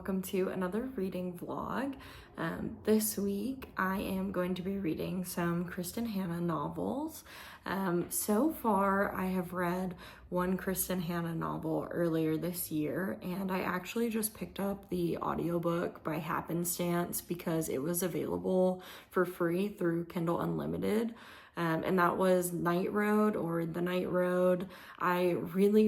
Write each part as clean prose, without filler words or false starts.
welcome to another reading vlog. This week I am going to be reading some Kristin Hannah novels. So far I have read one Kristin Hannah novel earlier this year, and I actually just picked up the audiobook by happenstance because it was available for free through Kindle Unlimited. And that was Night Road or The Night Road. I really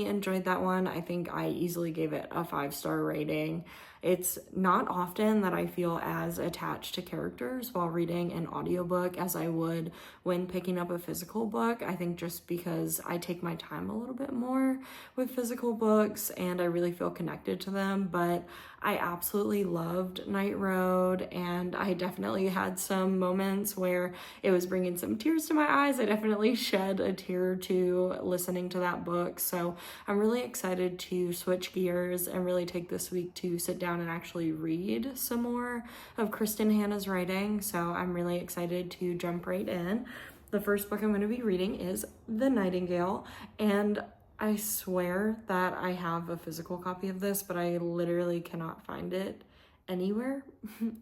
enjoyed that one. I think I easily gave it a 5-star rating. It's not often that I feel as attached to characters while reading an audiobook as I would when picking up a physical book. I think just because I take my time a little bit more with physical books and I really feel connected to them. But I absolutely loved Night Road, and I definitely had some moments where it was bringing some tears to my eyes. I definitely shed a tear or two listening to that book. So I'm really excited to switch gears and really take this week to sit down and actually read some more of Kristin Hannah's writing. So I'm really excited to jump right in. The first book I'm going to be reading is The Nightingale, and I swear that I have a physical copy of this, but I literally cannot find it anywhere.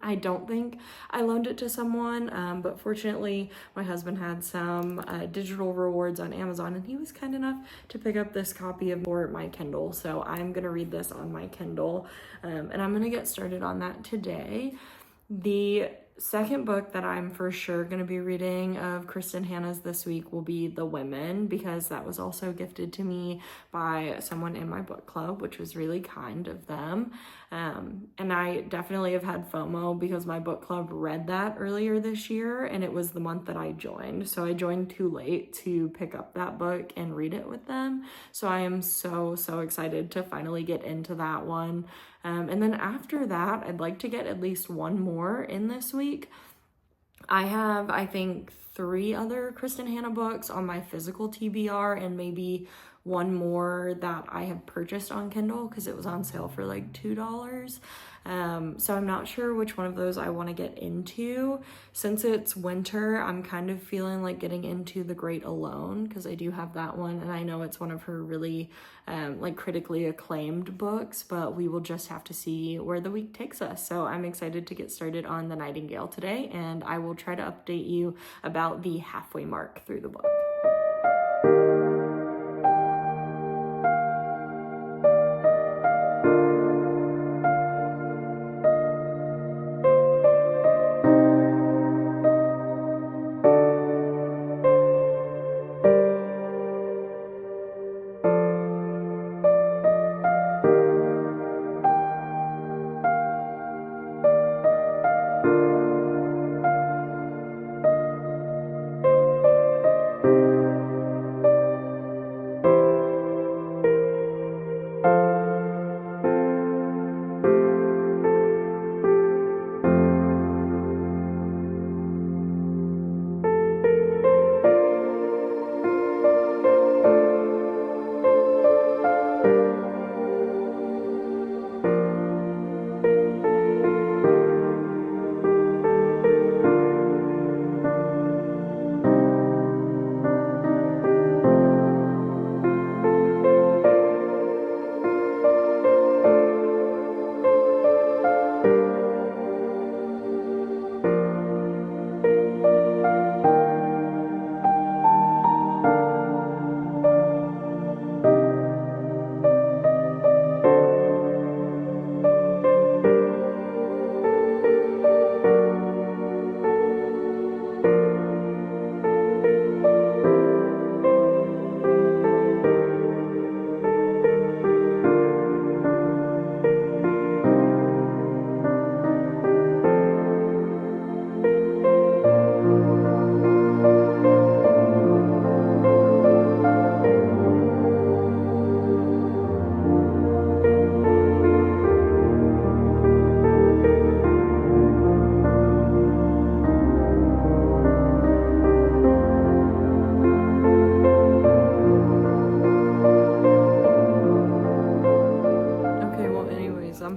I don't think I loaned it to someone, but fortunately my husband had some digital rewards on Amazon, and he was kind enough to pick up this copy for my Kindle. So I'm gonna read this on my Kindle, and I'm gonna get started on that today. The second book that I'm for sure going to be reading of Kristin Hannah's this week will be The Women, because that was also gifted to me by someone in my book club, which was really kind of them. And I definitely have had FOMO because my book club read that earlier this year, and it was the month that I joined. So I joined too late to pick up that book and read it with them. So I am so excited to finally get into that one. And then after that, I'd like to get at least one more in this week. I have, I think, 3 other Kristin Hannah books on my physical TBR, and maybe one more that I have purchased on Kindle because it was on sale for like $2. So I'm not sure which one of those I want to get into. Since it's winter, I'm kind of feeling like getting into The Great Alone, because I do have that one, and I know it's one of her really like critically acclaimed books, but we will just have to see where the week takes us. So I'm excited to get started on The Nightingale today, and I will try to update you about the halfway mark through the book.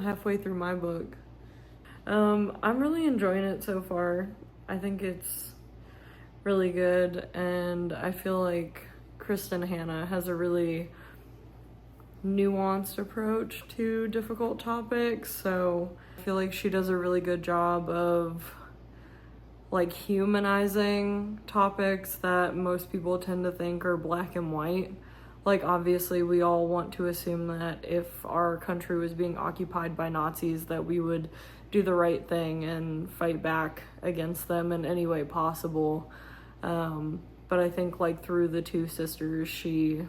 Halfway through my book. I'm really enjoying it so far. I think it's really good, and I feel like Kristin Hannah has a really nuanced approach to difficult topics. So I feel like she does a really good job of like humanizing topics that most people tend to think are black and white. Like, obviously we all want to assume that if our country was being occupied by Nazis, that we would do the right thing and fight back against them in any way possible. But I think like through the two sisters, she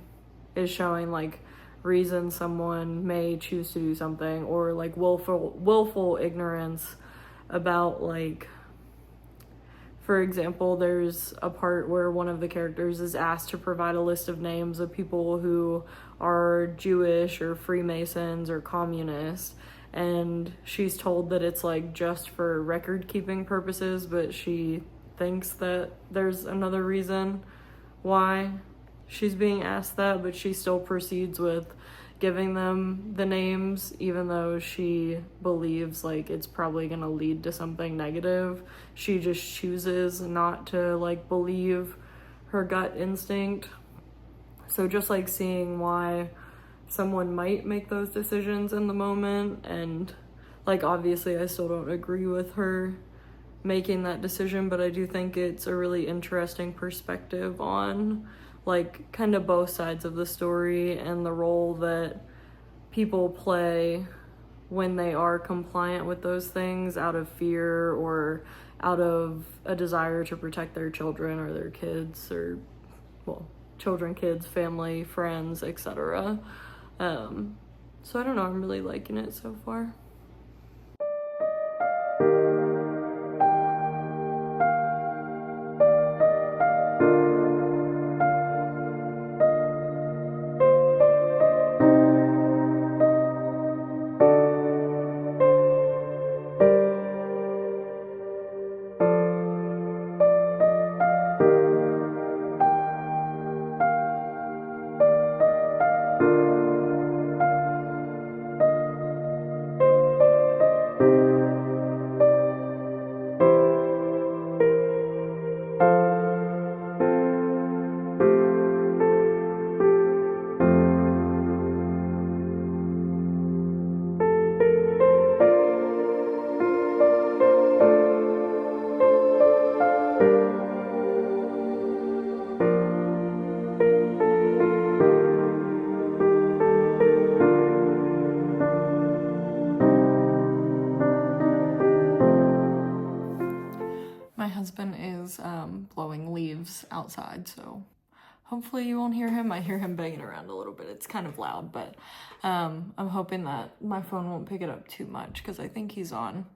is showing like reasons someone may choose to do something, or like willful ignorance about, like, for example, there's a part where one of the characters is asked to provide a list of names of people who are Jewish or Freemasons or communists, and she's told that it's like just for record keeping purposes, but she thinks that there's another reason why she's being asked that, but she still proceeds with giving them the names, even though she believes like it's probably gonna lead to something negative. She just chooses not to like believe her gut instinct. So just like seeing why someone might make those decisions in the moment, and like obviously I still don't agree with her making that decision, but I do think it's a really interesting perspective on like kind of both sides of the story and the role that people play when they are compliant with those things out of fear or out of a desire to protect their children or their kids, or well, children, kids, family, friends, etc. So I don't know, I'm really liking it so far. My husband is blowing leaves outside, so hopefully you won't hear him. I hear him banging around a little bit. It's kind of loud, but I'm hoping that my phone won't pick it up too much, because I think he's on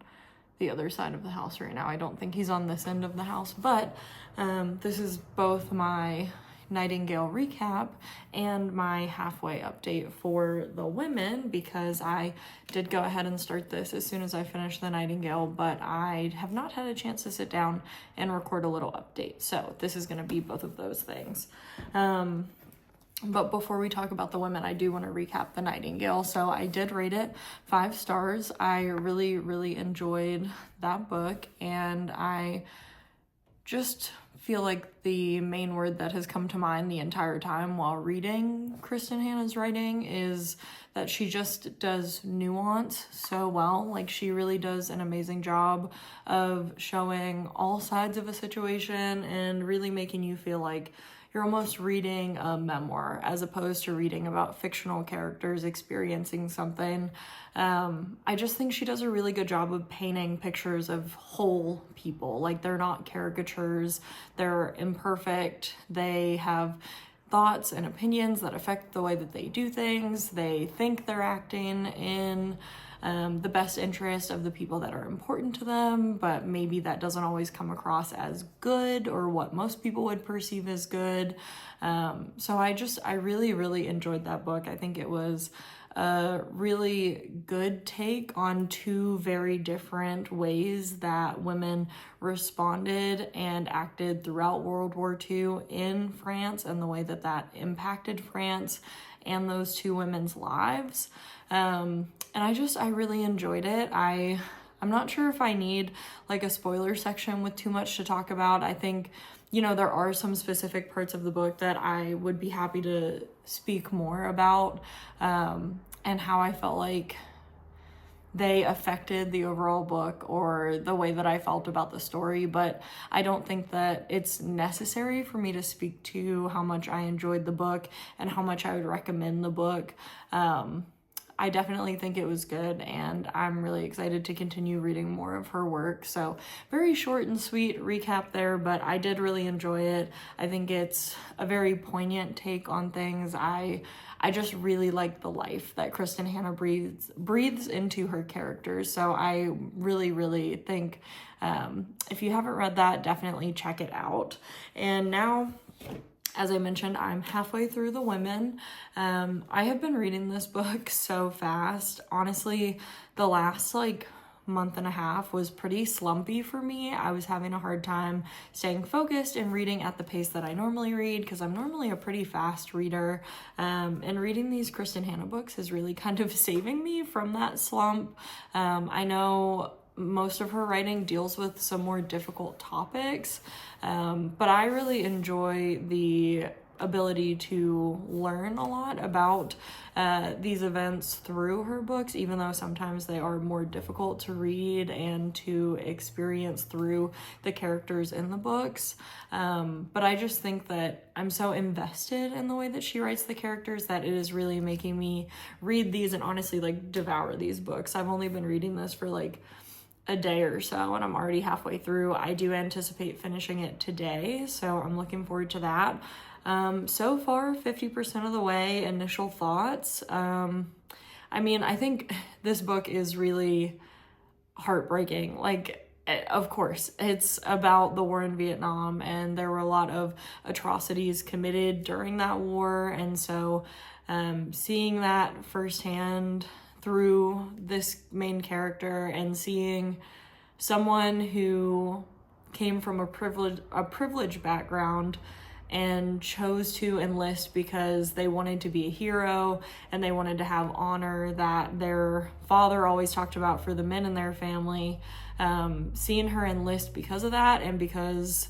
the other side of the house right now. I don't think he's on this end of the house, but this is both my Nightingale recap and my halfway update for the women, because I did go ahead and start this as soon as I finished the Nightingale, but I have not had a chance to sit down and record a little update. So this is going to be both of those things. But before we talk about the women, I do want to recap the Nightingale. So I did rate it 5 stars. I really, really enjoyed that book, and I just feel like the main word that has come to mind the entire time while reading Kristin Hannah's writing is that she just does nuance so well. Like, she really does an amazing job of showing all sides of a situation and really making you feel like you're almost reading a memoir as opposed to reading about fictional characters experiencing something. I just think she does a really good job of painting pictures of whole people. Like, they're not caricatures, they're imperfect, they have thoughts and opinions that affect the way that they do things. They think they're acting in the best interest of the people that are important to them, but maybe that doesn't always come across as good or what most people would perceive as good. So I really, really enjoyed that book. I think it was a really good take on 2 very different ways that women responded and acted throughout World War II in France, and the way that that impacted France and those 2 women's lives. And I really enjoyed it. I'm not sure if I need like a spoiler section with too much to talk about. I think you know, there are some specific parts of the book that I would be happy to speak more about, and how I felt like they affected the overall book or the way that I felt about the story, but I don't think that it's necessary for me to speak to how much I enjoyed the book and how much I would recommend the book. I definitely think it was good, and I'm really excited to continue reading more of her work. So very short and sweet recap there, but I did really enjoy it. I think it's a very poignant take on things. I just really like the life that Kristin Hannah breathes into her characters. So I really think, if you haven't read that, definitely check it out. And now, as I mentioned, I'm halfway through The Women. I have been reading this book so fast. Honestly, the last month and a half was pretty slumpy for me. I was having a hard time staying focused and reading at the pace that I normally read, because I'm normally a pretty fast reader. And reading these Kristin Hannah books is really kind of saving me from that slump. I know most of her writing deals with some more difficult topics, but I really enjoy the ability to learn a lot about these events through her books, even though sometimes they are more difficult to read and to experience through the characters in the books. But I just think that I'm so invested in the way that she writes the characters that it is really making me read these and honestly devour these books. I've only been reading this for a day or so, and I'm already halfway through. I do anticipate finishing it today, so I'm looking forward to that. So far, 50% of the way. Initial thoughts. I think this book is really heartbreaking. Of course, it's about the war in Vietnam, and there were a lot of atrocities committed during that war, and so seeing that firsthand through this main character and seeing someone who came from a privileged background and chose to enlist because they wanted to be a hero and they wanted to have honor that their father always talked about for the men in their family. Seeing her enlist because of that, and because,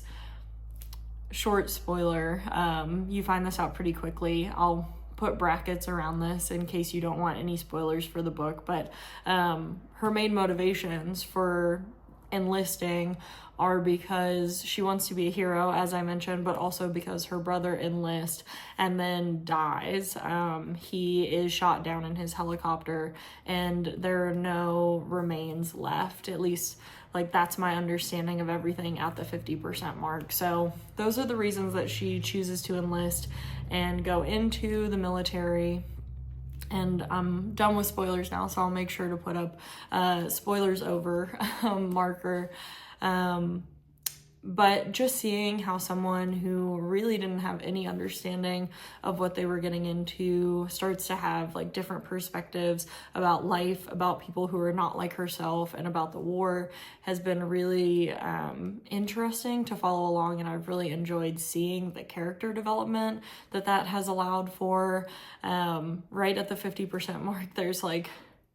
short spoiler, you find this out pretty quickly. I'll put brackets around this in case you don't want any spoilers for the book, but her main motivations for enlisting are because she wants to be a hero, as I mentioned, but also because her brother enlists and then dies. He is shot down in his helicopter and there are no remains left, at least that's my understanding of everything at the 50% mark. So those are the reasons that she chooses to enlist and go into the military. And I'm done with spoilers now, so I'll make sure to put up spoilers over marker. But just seeing how someone who really didn't have any understanding of what they were getting into starts to have different perspectives about life, about people who are not like herself, and about the war has been really interesting to follow along. And I've really enjoyed seeing the character development that has allowed for. Right at the 50% mark, there's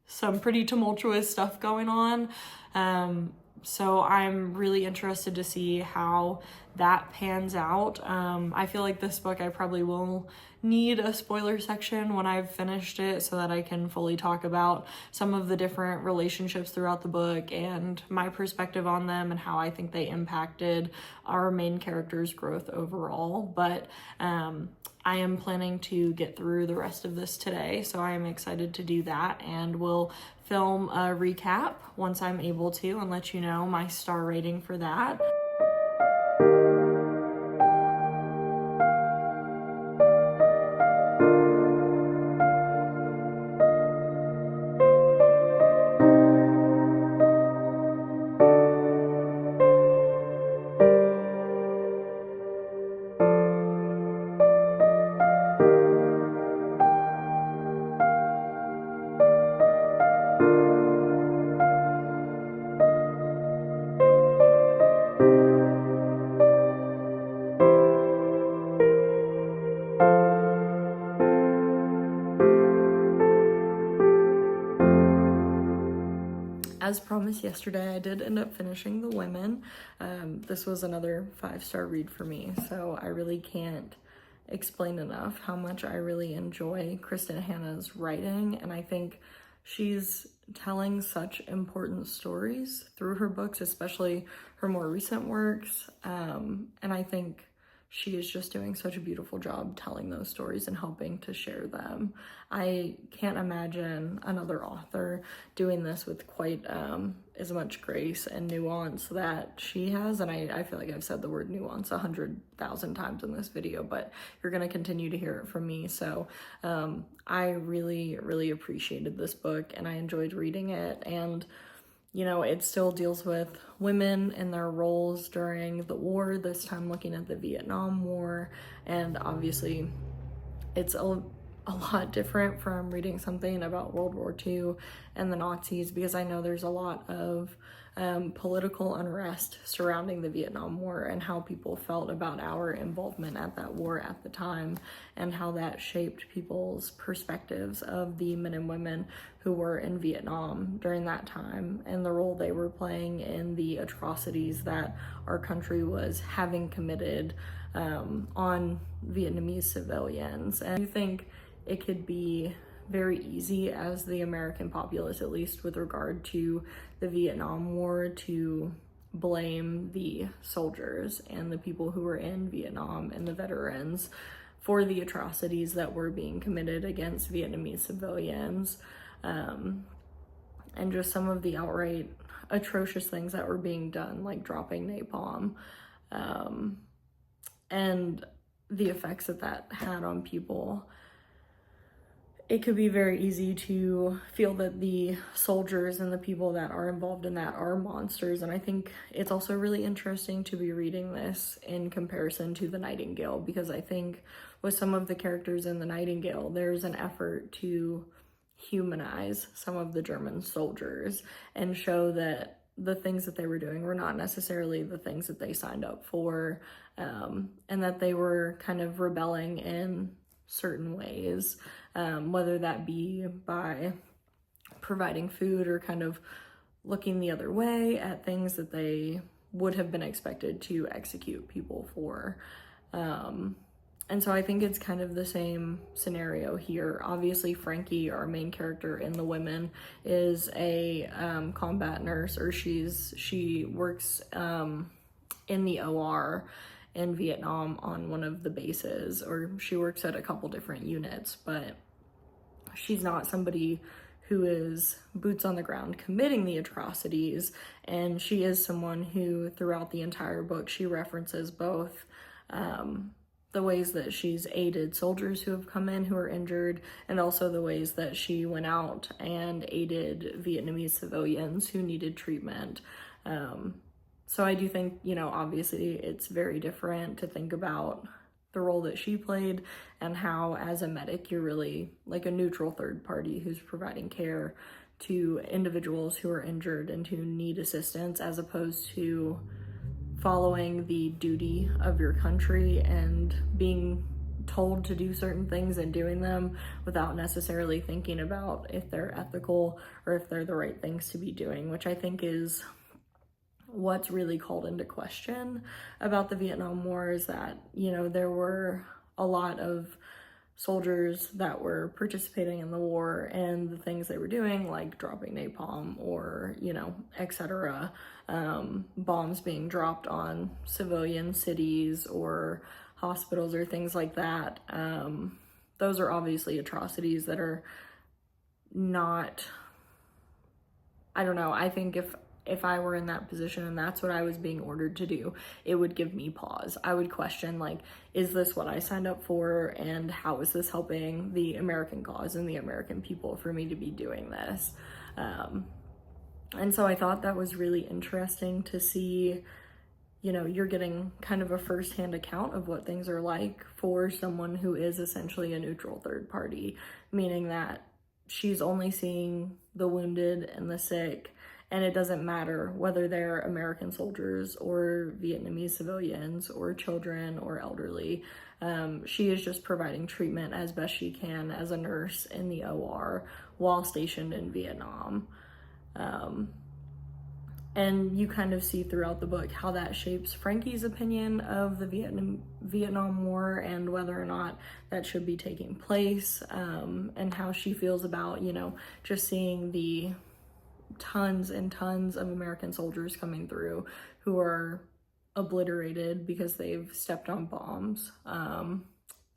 some pretty tumultuous stuff going on. So I'm really interested to see how that pans out. I feel like this book, I probably will need a spoiler section when I've finished it so that I can fully talk about some of the different relationships throughout the book and my perspective on them and how I think they impacted our main character's growth overall. But I am planning to get through the rest of this today, so I am excited to do that, and we'll film a recap once I'm able to and let you know my star rating for that. As promised yesterday, I did end up finishing The Women. This was another 5-star read for me, so I really can't explain enough how much I really enjoy Kristin Hannah's writing, and I think she's telling such important stories through her books, especially her more recent works, and I think she is just doing such a beautiful job telling those stories and helping to share them. I can't imagine another author doing this with quite as much grace and nuance that she has, and I feel like I've said the word nuance 100,000 times in this video, but you're gonna continue to hear it from me. So I really appreciated this book, and I enjoyed reading it, and you know, it still deals with women and their roles during the war, this time looking at the Vietnam War, and obviously it's a lot different from reading something about World War II and the Nazis, because I know there's a lot of political unrest surrounding the Vietnam War and how people felt about our involvement at that war at the time, and how that shaped people's perspectives of the men and women who were in Vietnam during that time and the role they were playing in the atrocities that our country was having committed on Vietnamese civilians. And I think it could be very easy as the American populace, at least with regard to the Vietnam War, to blame the soldiers and the people who were in Vietnam and the veterans for the atrocities that were being committed against Vietnamese civilians, and just some of the outright atrocious things that were being done, like dropping napalm, and the effects that that had on people. It could be very easy to feel that the soldiers and the people that are involved in that are monsters, and I think it's also really interesting to be reading this in comparison to the Nightingale, because I think with some of the characters in the Nightingale, there's an effort to humanize some of the German soldiers and show that the things that they were doing were not necessarily the things that they signed up for, and that they were kind of rebelling in certain ways, whether that be by providing food or kind of looking the other way at things that they would have been expected to execute people for. And so I think it's kind of the same scenario here. Obviously, Frankie, our main character in The Women, is a combat nurse, or she works in the OR in Vietnam on one of the bases, or she works at a couple different units, but she's not somebody who is boots on the ground committing the atrocities, and she is someone who throughout the entire book she references both the ways that she's aided soldiers who have come in who are injured, and also the ways that she went out and aided Vietnamese civilians who needed treatment. So I do think, you know, obviously it's very different to think about the role that she played and how as a medic you're really like a neutral third party who's providing care to individuals who are injured and who need assistance, as opposed to following the duty of your country and being told to do certain things and doing them without necessarily thinking about if they're ethical or if they're the right things to be doing, which I think is what's really called into question about the Vietnam War. Is that, you know, there were a lot of soldiers that were participating in the war, and the things they were doing, like dropping napalm or, you know, etc., bombs being dropped on civilian cities or hospitals or things like that. Those are obviously atrocities that are not, I don't know, I think if I were in that position and that's what I was being ordered to do, it would give me pause. I would question, like, is this what I signed up for, and how is this helping the American cause and the American people for me to be doing this? And so I thought that was really interesting to see, you know, you're getting kind of a firsthand account of what things are like for someone who is essentially a neutral third party, meaning that she's only seeing the wounded and the sick, and it doesn't matter whether they're American soldiers or Vietnamese civilians or children or elderly. She is just providing treatment as best she can as a nurse in the OR while stationed in Vietnam. And you kind of see throughout the book how that shapes Frankie's opinion of the Vietnam War and whether or not that should be taking place, and how she feels about, just seeing the tons and tons of American soldiers coming through who are obliterated because they've stepped on bombs,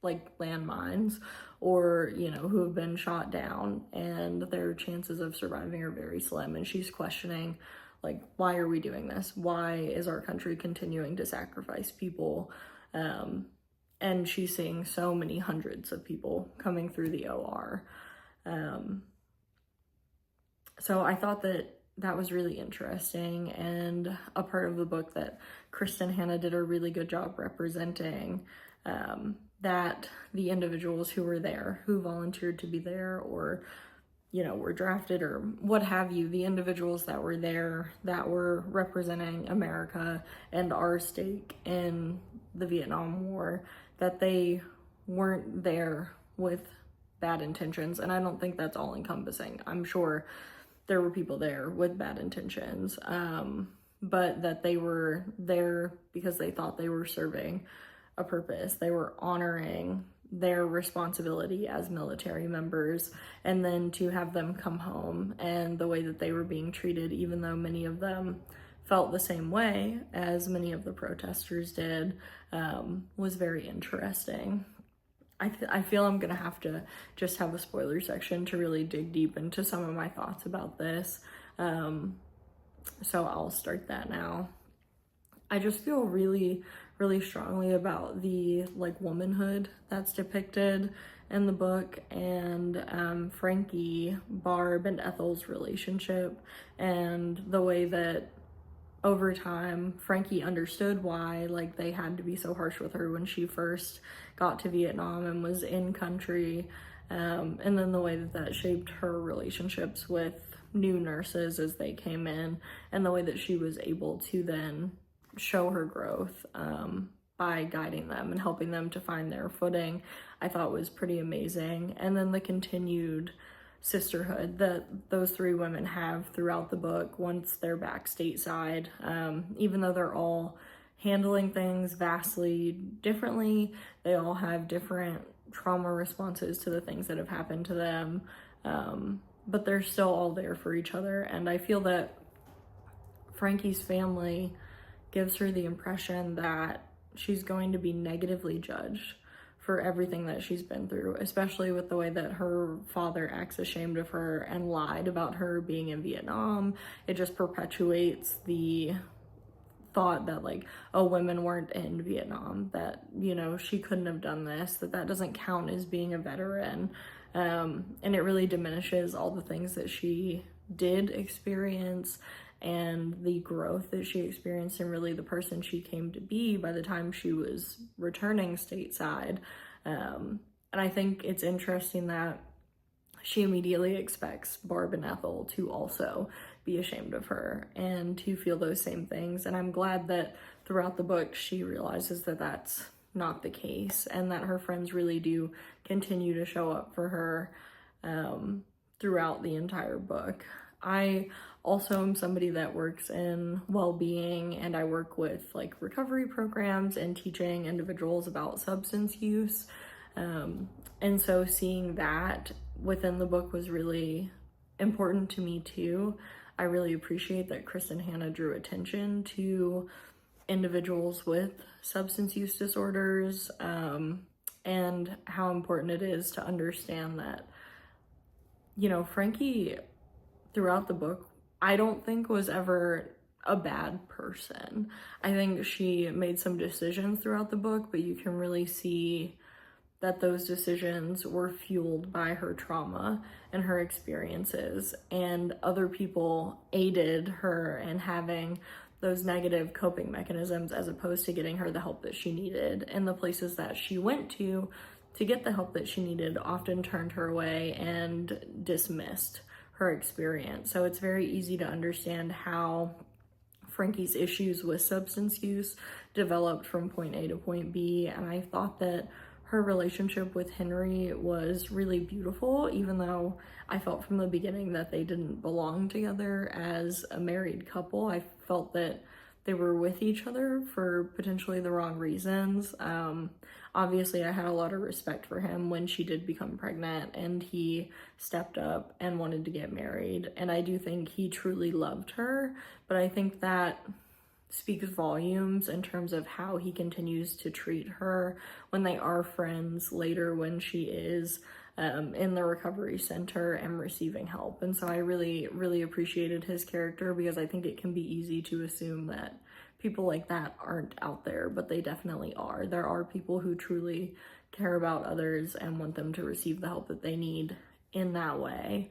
like landmines, or, who have been shot down, and their chances of surviving are very slim. And she's questioning, like, why are we doing this? Why is our country continuing to sacrifice people? And she's seeing so many hundreds of people coming through the OR. So I thought that was really interesting, and a part of the book that Kristin Hannah did a really good job representing, that the individuals who were there, who volunteered to be there, or were drafted or what have you, the individuals that were there that were representing America and our stake in the Vietnam War, that they weren't there with bad intentions. And I don't think that's all encompassing. I'm sure there were people there with bad intentions, but that they were there because they thought they were serving a purpose. They were honoring their responsibility as military members, and then to have them come home and the way that they were being treated, even though many of them felt the same way as many of the protesters did, was very interesting. I feel I'm gonna have to just have a spoiler section to really dig deep into some of my thoughts about this, so I'll start that now. I just feel really strongly about the womanhood that's depicted in the book, and Frankie, Barb, and Ethel's relationship, and the way that over time Frankie understood why they had to be so harsh with her when she first got to Vietnam and was in country, and then the way that shaped her relationships with new nurses as they came in, and the way that she was able to then show her growth by guiding them and helping them to find their footing, I thought was pretty amazing. And then the continued sisterhood that those three women have throughout the book once they're back stateside, even though they're all handling things vastly differently, they all have different trauma responses to the things that have happened to them, but they're still all there for each other. And I feel that Frankie's family gives her the impression that she's going to be negatively judged for everything that she's been through, especially with the way that her father acts ashamed of her and lied about her being in Vietnam. It just perpetuates the thought that women weren't in Vietnam, that she couldn't have done this, that doesn't count as being a veteran, and it really diminishes all the things that she did experience and the growth that she experienced, and really the person she came to be by the time she was returning stateside. And I think it's interesting that she immediately expects Barb and Ethel to also be ashamed of her and to feel those same things. And I'm glad that throughout the book she realizes that that's not the case, and that her friends really do continue to show up for her throughout the entire book. I also am somebody that works in well-being, and I work with recovery programs and teaching individuals about substance use. And so seeing that within the book was really important to me too. I really appreciate that Kristin Hannah drew attention to individuals with substance use disorders, and how important it is to understand that, Frankie throughout the book, I don't think was ever a bad person. I think she made some decisions throughout the book, but you can really see that those decisions were fueled by her trauma and her experiences, and other people aided her in having those negative coping mechanisms as opposed to getting her the help that she needed. And the places that she went to get the help that she needed often turned her away and dismissed her experience. So it's very easy to understand how Frankie's issues with substance use developed from point A to point B. And I thought that her relationship with Henry was really beautiful, even though I felt from the beginning that they didn't belong together as a married couple. I felt that they were with each other for potentially the wrong reasons. Obviously, I had a lot of respect for him when she did become pregnant and he stepped up and wanted to get married. And I do think he truly loved her, but I think that speaks volumes in terms of how he continues to treat her when they are friends later, when she is in the recovery center and receiving help. And so I really, really appreciated his character, because I think it can be easy to assume that people like that aren't out there, but they definitely are. There are people who truly care about others and want them to receive the help that they need in that way.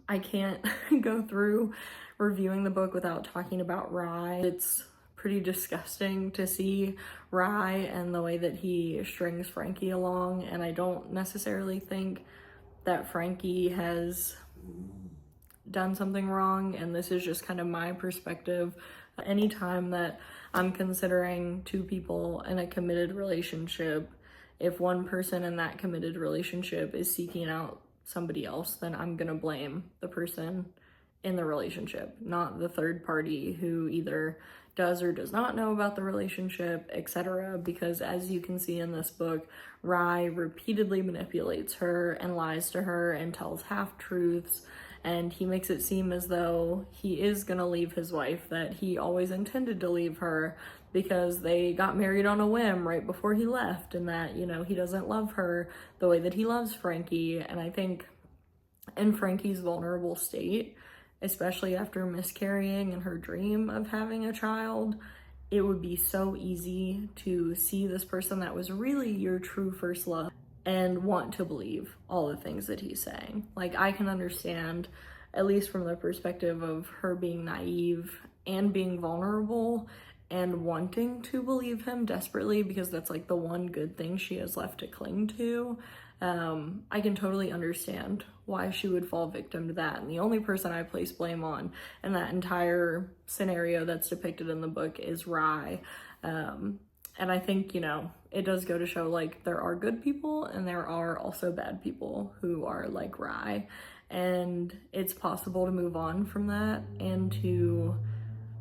I can't go through reviewing the book without talking about Rye. It's pretty disgusting to see Rye and the way that he strings Frankie along, and I don't necessarily think that Frankie has done something wrong, and this is just kind of my perspective. Anytime that I'm considering two people in a committed relationship, if one person in that committed relationship is seeking out somebody else, then I'm gonna blame the person in the relationship, not the third party who either does or does not know about the relationship, etc. Because as you can see in this book, Rye repeatedly manipulates her and lies to her and tells half-truths, and he makes it seem as though he is gonna leave his wife, that he always intended to leave her because they got married on a whim right before he left, and that, you know, he doesn't love her the way that he loves Frankie. And I think in Frankie's vulnerable state, especially after miscarrying and her dream of having a child, it would be so easy to see this person that was really your true first love and want to believe all the things that he's saying. Like, I can understand, at least from the perspective of her being naive and being vulnerable and wanting to believe him desperately, because that's like the one good thing she has left to cling to. I can totally understand why she would fall victim to that. And the only person I place blame on in that entire scenario that's depicted in the book is Rye. And I think, you know, it does go to show, like, there are good people and there are also bad people who are like Rye. And it's possible to move on from that and to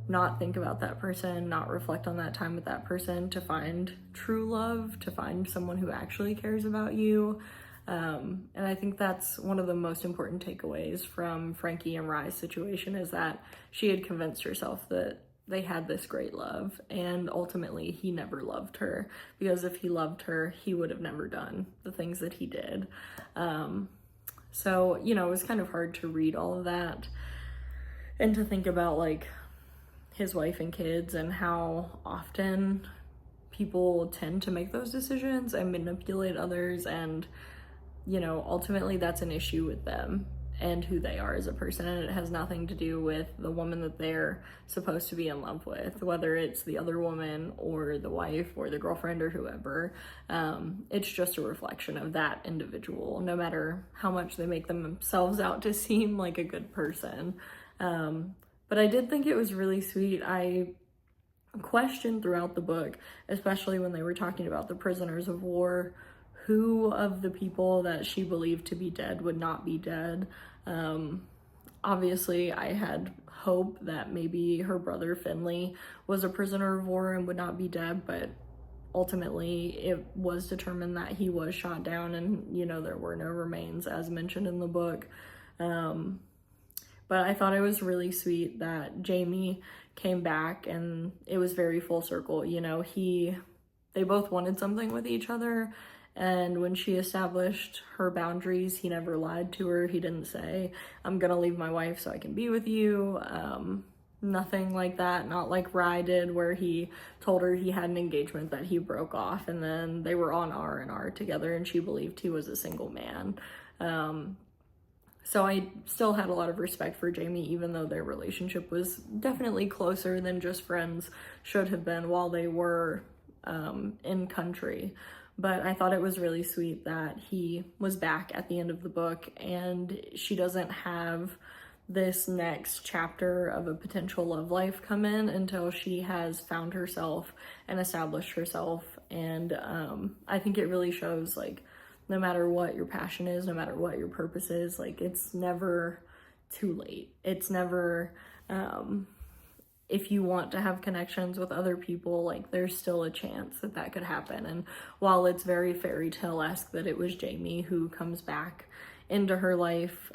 not think about that person, not reflect on that time with that person, to find true love, to find someone who actually cares about you. And I think that's one of the most important takeaways from Frankie and Rye's situation, is that she had convinced herself that they had this great love, and ultimately he never loved her, because if he loved her, he would have never done the things that he did. So, you know, it was kind of hard to read all of that and to think about, like, his wife and kids and how often people tend to make those decisions and manipulate others, and, you know, ultimately that's an issue with them and who they are as a person, and it has nothing to do with the woman that they're supposed to be in love with, whether it's the other woman or the wife or the girlfriend or whoever. It's just a reflection of that individual, no matter how much they make themselves out to seem like a good person. But I did think it was really sweet. I questioned throughout the book, especially when they were talking about the prisoners of war, who of the people that she believed to be dead would not be dead. Obviously, I had hope that maybe her brother Finley was a prisoner of war and would not be dead, but ultimately it was determined that he was shot down, and, you know, there were no remains as mentioned in the book. But I thought it was really sweet that Jamie came back, and it was very full circle. You know, they both wanted something with each other, and when she established her boundaries, he never lied to her. He didn't say, I'm gonna leave my wife so I can be with you. Nothing like that. Not like Rye did, where he told her he had an engagement that he broke off, and then they were on R&R together and she believed he was a single man. So I still had a lot of respect for Jamie, even though their relationship was definitely closer than just friends should have been while they were in country. But I thought it was really sweet that he was back at the end of the book, and she doesn't have this next chapter of a potential love life come in until she has found herself and established herself And I think it really shows, like, no matter what your passion is, no matter what your purpose is, like, it's never too late. It's never, if you want to have connections with other people, like, there's still a chance that that could happen. And while it's very fairy tale-esque that it was Jamie who comes back into her life,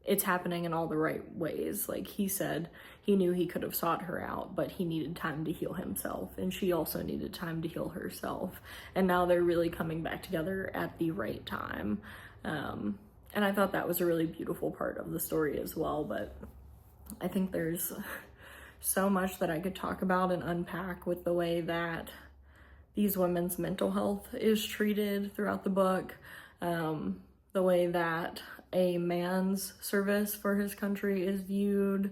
it's happening in all the right ways. Like he said, he knew he could have sought her out, but he needed time to heal himself, and she also needed time to heal herself. And now they're really coming back together at the right time. And I thought that was a really beautiful part of the story as well. But I think there's so much that I could talk about and unpack with the way that these women's mental health is treated throughout the book, the way that a man's service for his country is viewed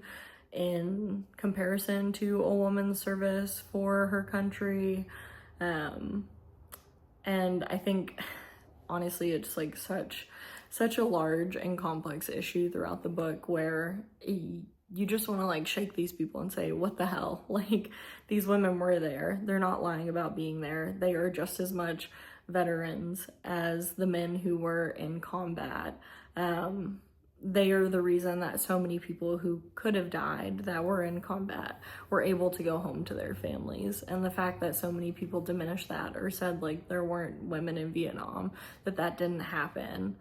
in comparison to a woman's service for her country. And I think, honestly, it's like such a large and complex issue throughout the book, where you just want to like shake these people and say, what the hell? Like, these women were there. They're not lying about being there. They are just as much veterans as the men who were in combat. They are the reason that so many people who could have died that were in combat were able to go home to their families. And the fact that so many people diminished that, or said like there weren't women in Vietnam, that didn't happen,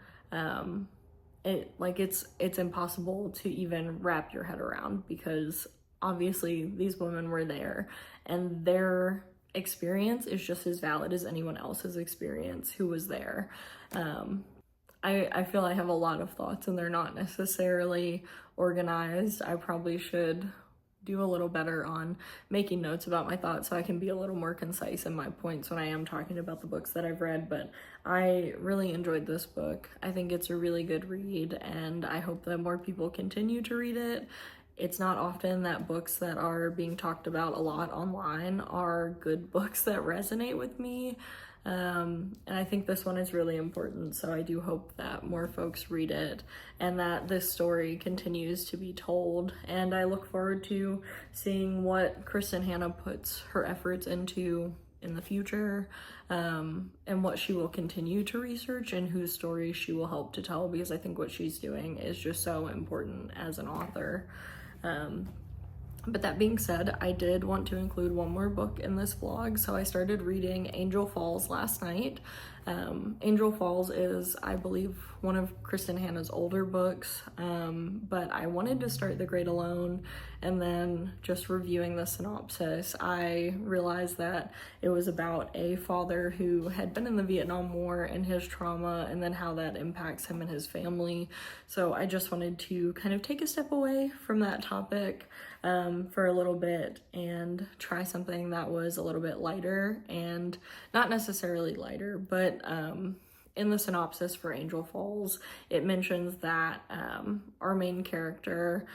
it's impossible to even wrap your head around, because obviously these women were there and their experience is just as valid as anyone else's experience who was there. I feel I have a lot of thoughts and they're not necessarily organized. I probably should do a little better on making notes about my thoughts so I can be a little more concise in my points when I am talking about the books that I've read. But I really enjoyed this book. I think it's a really good read, and I hope that more people continue to read it. It's not often that books that are being talked about a lot online are good books that resonate with me. And I think this one is really important, so I do hope that more folks read it and that this story continues to be told. And I look forward to seeing what Kristin Hannah puts her efforts into in the future, and what she will continue to research and whose stories she will help to tell, because I think what she's doing is just so important as an author. But that being said, I did want to include one more book in this vlog, so I started reading Angel Falls last night. Angel Falls is, I believe, one of Kristin Hannah's older books, but I wanted to start The Great Alone, and then just reviewing the synopsis, I realized that it was about a father who had been in the Vietnam War and his trauma, and then how that impacts him and his family. So I just wanted to kind of take a step away from that topic for a little bit and try something that was a little bit lighter, and not necessarily lighter, but in the synopsis for Angel Falls, it mentions that our main character,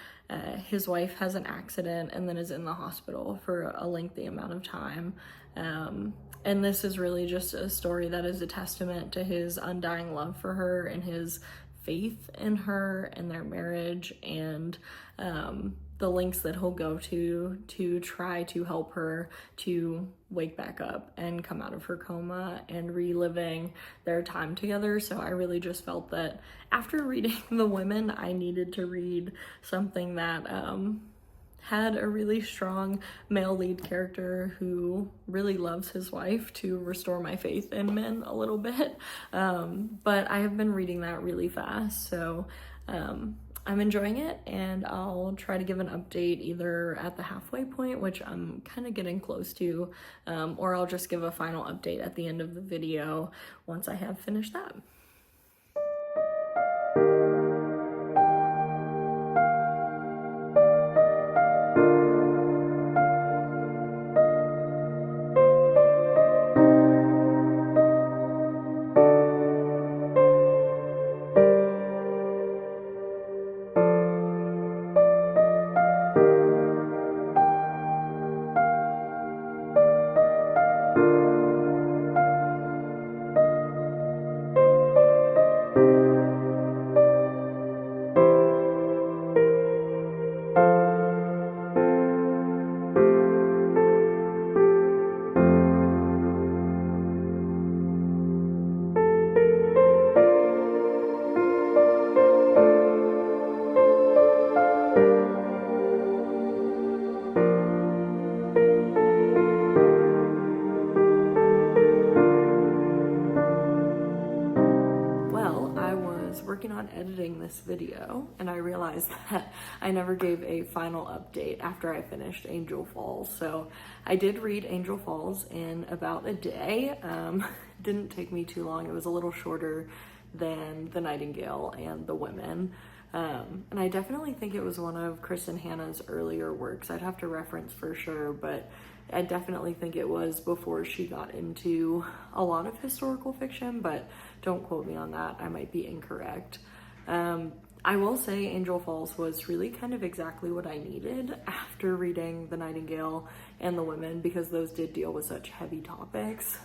his wife has an accident and then is in the hospital for a lengthy amount of time. And this is really just a story that is a testament to his undying love for her and his faith in her and their marriage, and the lengths that he'll go to try to help her to wake back up and come out of her coma, and reliving their time together. So I really just felt that after reading The Women, I needed to read something that had a really strong male lead character who really loves his wife, to restore my faith in men a little bit. But I have been reading that really fast, so I'm enjoying it, and I'll try to give an update either at the halfway point, which I'm kind of getting close to, or I'll just give a final update at the end of the video once I have finished that. was working on editing this video and I realized that I never gave a final update after I finished Angel Falls. So I did read Angel Falls in about a day. Didn't take me too long. It was a little shorter than The Nightingale and The Women. And I definitely think it was one of Kristin Hannah's earlier works. I'd have to reference for sure, but I definitely think it was before she got into a lot of historical fiction, but don't quote me on that. I might be incorrect. I will say Angel Falls was really kind of exactly what I needed after reading The Nightingale and The Women, because those did deal with such heavy topics.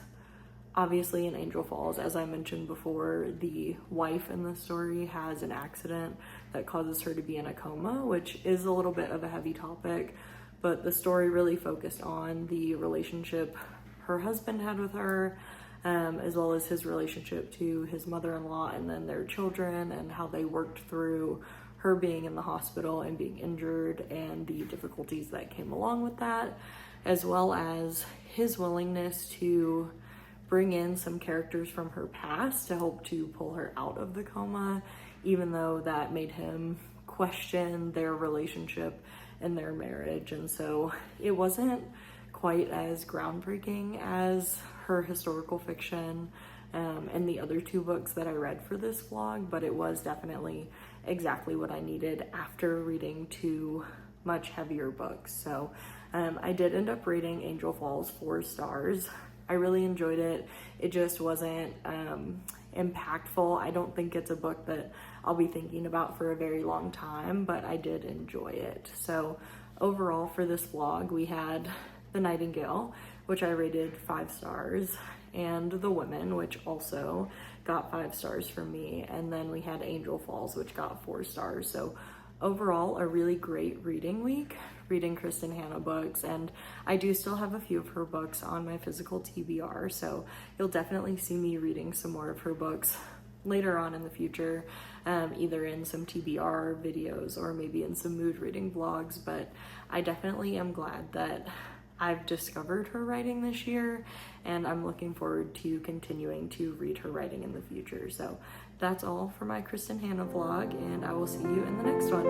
Obviously in Angel Falls, as I mentioned before, the wife in the story has an accident that causes her to be in a coma, which is a little bit of a heavy topic, but the story really focused on the relationship her husband had with her, as well as his relationship to his mother-in-law and then their children, and how they worked through her being in the hospital and being injured and the difficulties that came along with that, as well as his willingness to bring in some characters from her past to help to pull her out of the coma, even though that made him question their relationship and their marriage. And so it wasn't quite as groundbreaking as her historical fiction and the other two books that I read for this vlog, but it was definitely exactly what I needed after reading two much heavier books. So I did end up rating Angel Falls 4 stars. I really enjoyed it. It just wasn't impactful. I don't think it's a book that I'll be thinking about for a very long time, but I did enjoy it. So overall for this vlog, we had The Nightingale, which I rated 5 stars, and The Women, which also got 5 stars from me, and then we had Angel Falls, which got 4 stars. So overall, a really great reading week, reading Kristin Hannah books, and I do still have a few of her books on my physical TBR, so you'll definitely see me reading some more of her books later on in the future, either in some TBR videos or maybe in some mood reading vlogs. But I definitely am glad that I've discovered her writing this year, and I'm looking forward to continuing to read her writing in the future. So that's all for my Kristin Hannah vlog, and I will see you in the next one.